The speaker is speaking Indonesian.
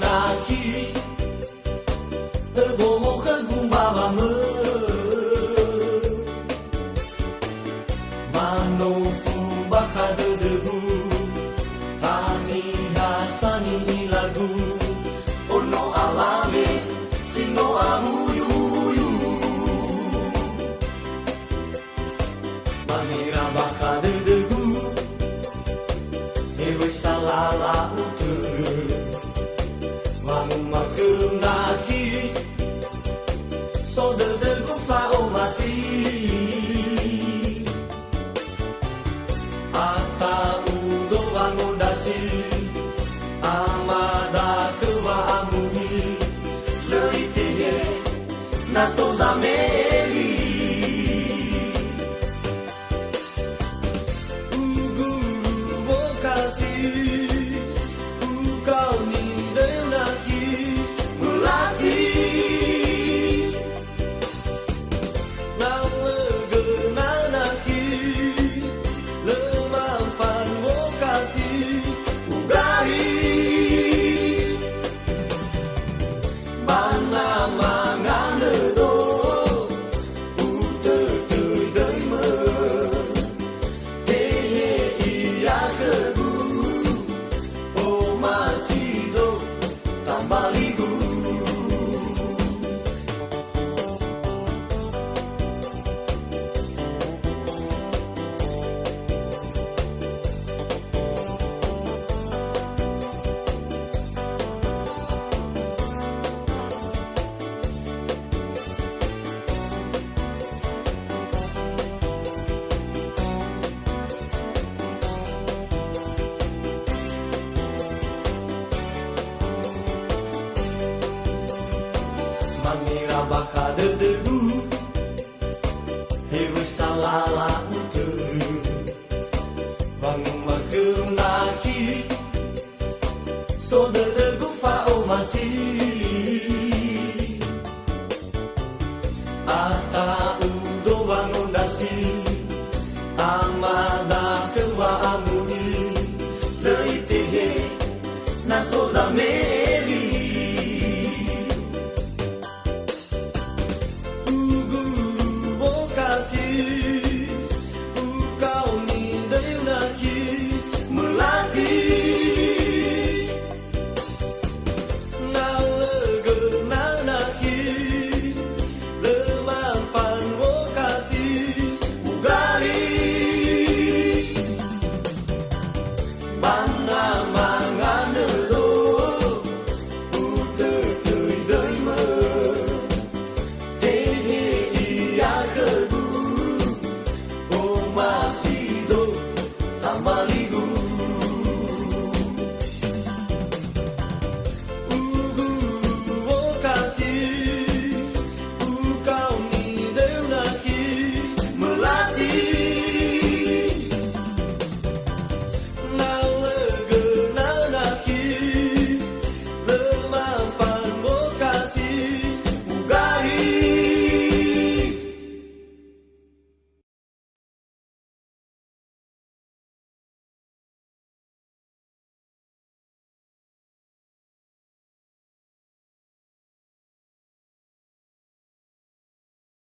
nào khi bố khơi cùng bà mơ mano fu bakada debu hani hasani lagu ono alame sino amuyu manera bakada debu ewe salala utur wangu makunahi so de gufa o masih ata udo wangun dasi amada kewa amui leiteye naso zameli uguru vokasi ukau ni denaki mulati mangira bakada debu hewe salala utur bangun makunahi so de gufa o masih